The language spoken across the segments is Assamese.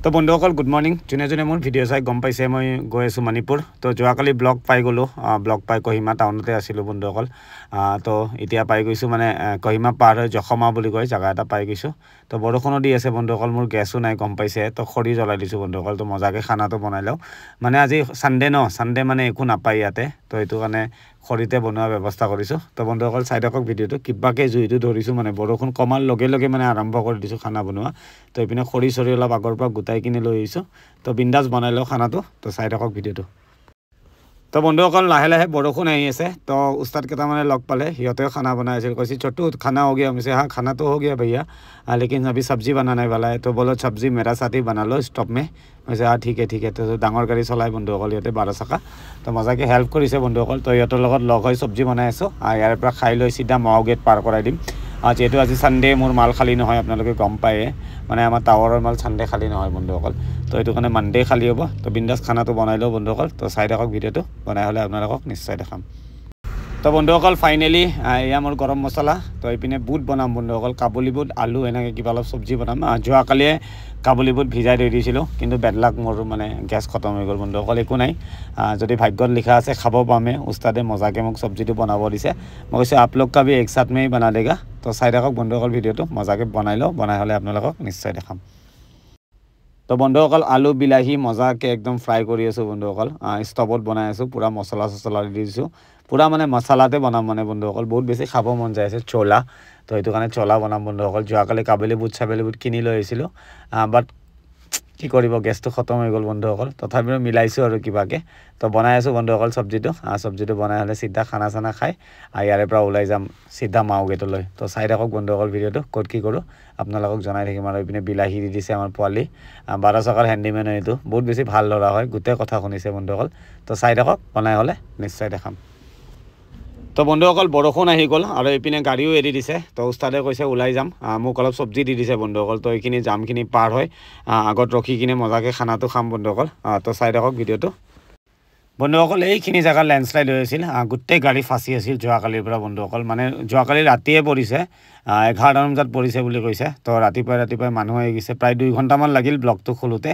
তো বন্ধুসকল গুড মৰ্নিং যোনে যোনে মোৰ ভিডিঅ' চাই গম পাইছে মই গৈ আছোঁ মণিপুৰ তো যোৱাকালি ব্লগ পাই গ'লোঁ ব্লগ পাই কহিমা টাউনতে আছিলোঁ বন্ধুসকল তো এতিয়া পাই গৈছোঁ মানে কহিমা পাৰ হৈ জখমা বুলি কয় জাগা এটা পাই গৈছোঁ তো বৰষুণো দি আছে বন্ধুসকল মোৰ গেছো নাই গম পাইছে তো খৰি জ্বলাই দিছোঁ বন্ধুসকল তো মজাকৈ খানাটো বনাই লওঁ মানে আজি সানডে মানে একো নাপায় ইয়াতে তো এইটো কাৰণে খৰিতে বনোৱা ব্যৱস্থা কৰিছোঁ তো বন্ধুসকল চাই থাকক ভিডিঅ'টো কিবাকে জুইটো ধৰিছোঁ মানে বৰষুণ কমাৰ লগে লগে মানে আৰম্ভ কৰি দিছোঁ খানা বনোৱা তো এইপিনে খৰি চৰি অলপ আগৰ পৰা গোটাই কিনে লৈ আহিছোঁ তো বিন্দাছ বনাই লওঁ খানাটো তো চাই থাকক ভিডিঅ'টো তো বন্ধুসকল লাহে লাহে বৰষুণ আহি আছে তো উস্তাদ কেইটামানে লগ পালে সিহঁতেও খানা বনাই আছিল কৈছে ছোট্টু খানা हो गया हमसे हाँ खाना तो हो गया भैया लेकिन अभी सब्जी बनाने वाला है तो बोलो सब्जी मेरा साथ ही बना लो स्टॉप में वैसे हाँ ठीक है तो डाঙৰ গাড়ী চলাই বন্ধুসকল ইয়াতে 12 চকা তো মজাকৈ হেল্প কৰিছে বন্ধুসকল তো ইহঁতৰ লগত লগ হৈ সব্জি বনাই আছোঁ ইয়াৰ পৰা খাই লৈ চিধা মাও গেট পাৰ কৰাই দিম যেহেতু আজি সানডে মোৰ মাল খালী নহয় আপোনালোকে গম পায়ে মানে আমাৰ টাৱাৰৰ মাল সানডে খালী নহয় বন্ধুসকল তো এইটো কাৰণে মানডে খালী হ'ব তো বিন্দাছ খানাটো বনাই লওঁ বন্ধুসকল তো চাই থাকক ভিডিঅ'টো বনাই হ'লে আপোনালোকক নিশ্চয় দেখাম তো বন্ধুসকল ফাইনেলি এয়া মোৰ গৰম মছলা তো এইপিনে বুট বনাম বন্ধুসকল কাবুলি বুট আলু এনেকৈ কিবা অলপ চব্জি বনাম যোৱাকালিয়ে কাবুলি বুট ভিজাই থৈ দিছিলোঁ কিন্তু বেডলাক মোৰ মানে গেছ খতম হৈ গ'ল বন্ধুসকল একো নাই যদি ভাগ্যত লিখা আছে খাব পামে উস্তাদে মজাকৈ মোক চব্জিটো বনাব দিছে মই কৈছোঁ আপলোক কাবি এক সাথ মে বনা দেগা তো চাই থাকক বন্ধুসকল ভিডিঅ'টো মজাকৈ বনাই লওঁ বনাই হ'লে আপোনালোকক নিশ্চয় দেখাম তো বন্ধুসকল আলু বিলাহী মজাকৈ একদম ফ্ৰাই কৰি আছোঁ বন্ধুসকল ষ্টভত বনাই আছোঁ পূৰা মছলা চছলা দি দিছোঁ পূৰা মানে মছলাতে বনাম মানে বন্ধুসকল বহুত বেছি খাব মন যায় আছে চোলা তো সেইটো কাৰণে চোলা বনাম বন্ধুসকল যোৱাকালি কাবেলি বুট কিনি লৈ আহিছিলোঁ বাট কি কৰিব গেছটো খতম হৈ গ'ল বন্ধুসকল তথাপিও মিলাইছোঁ আৰু কিবাকৈ তো বনাই আছোঁ বন্ধুসকল চব্জিটো বনাই হ'লে চিধা খানা চানা খাই ইয়াৰে পৰা ওলাই যাম চিধা মাও গেটলৈ তো চাই থাকক বন্ধুসকল ভিডিঅ'টো ক'ত কি কৰোঁ আপোনালোকক জনাই থাকিম আৰু এইপিনে বিলাহী দি দিছে আমাৰ পোৱালি 12 চকাৰ হেণ্ডিমেন এইটো বহুত বেছি ভাল ল'ৰা হয় গোটেই কথা শুনিছে বন্ধুসকল তো চাই থাকক বনাই হ'লে নিশ্চয় দেখাম তো বন্ধুসকল বৰষুণ আহি গ'ল আৰু এইপিনে গাড়ীও এৰি দিছে তো উস্তাদে কৈছে ওলাই যাম মোক অলপ চব্জি দি দিছে বন্ধুসকল তো এইখিনি জামখিনি পাৰ হয় আগত ৰখি কিনে মজাকৈ খানাটো খাম বন্ধুসকল তো চাই থাকক ভিডিঅ'টো বন্ধুসকল এইখিনি জেগা লেণ্ডশ্লাইড হৈ আছিল গোটেই গাড়ী ফাঁচি আছিল যোৱাকালিৰ পৰা বন্ধুসকল মানে যোৱাকালি ৰাতিয়ে পৰিছে 11 বজাত পৰিছে বুলি কৈছে তো ৰাতিপুৱাই মানুহ আহি গৈছে প্ৰায় 2 ঘণ্টামান লাগিল ব্লকটো খোলোতে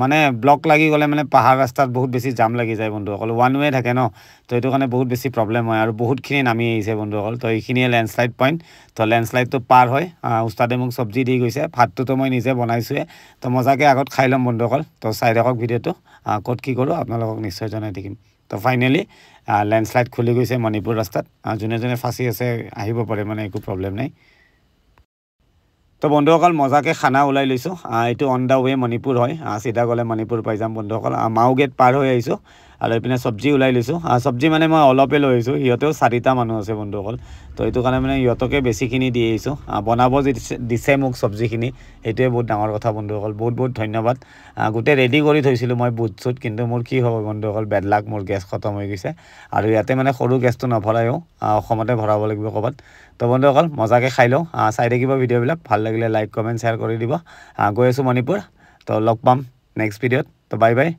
মানে ব্লক লাগি গ'লে মানে পাহাৰ ৰাস্তাত বহুত বেছি জাম লাগি যায় বন্ধুসকল ওৱান ৱে থাকে ন তো এইটো কাৰণে বহুত বেছি প্ৰব্লেম হয় আৰু বহুতখিনি নামি আহিছে বন্ধুসকল তো এইখিনিয়ে লেণ্ডশ্লাইড পইণ্ট তো লেণ্ডশ্লাইডটো পাৰ হয় উস্তাদে মোক চব্জি দি গৈছে ভাতটোতো মই নিজে বনাইছোঁৱে তো মজাকৈ আগত খাই ল'ম বন্ধুসকল তো চাই থাকক ভিডিঅ'টো ক'ত কি কৰোঁ আপোনালোকক নিশ্চয় জনাই থাকিম তো ফাইনেলি লেণ্ডশ্লাইড খুলি গৈছে মণিপুৰ ৰাস্তাত যোনে ফাঁচি আছে আহিব পাৰে মানে একো প্ৰব্লেম নাই তো বন্ধুসকল মজাকৈ খানা ওলাই লৈছোঁ এইটো অন দ্য ৱে মণিপুৰ হয় চিধা গ'লে মণিপুৰ পাই যাম বন্ধুসকল মাও গেট পাৰ হৈ আহিছোঁ আৰু এইপিনে চব্জি ওলাই লৈছোঁ চব্জি মানে মই অলপে লৈ আহিছোঁ সিহঁতেও 4টা মানুহ আছে বন্ধুসকল তো এইটো কাৰণে মানে সিহঁতকে বেছিখিনি দি আহিছোঁ বনাব দিছে মোক চব্জিখিনি এইটোৱে বহুত ডাঙৰ কথা বন্ধুসকল বহুত ধন্যবাদ গোটেই ৰেডি কৰি থৈছিলোঁ মই বুট চুট কিন্তু মোৰ কি হ'ব বন্ধুসকল বেডলাক মোৰ গেছ খতম হৈ গৈছে আৰু ইয়াতে মানে সৰু গেছটো নভৰায়ো অসমতে ভৰাব লাগিব ক'ৰবাত তো বন্ধুসকল মজাকৈ খাই লওঁ চাই থাকিব ভিডিঅ'বিলাক ভাল লাগিলে লাইক কমেণ্ট শ্বেয়াৰ কৰি দিব গৈ আছোঁ মণিপুৰ তো লগ পাম নেক্সট ভিডিঅ'ত তো বাই বাই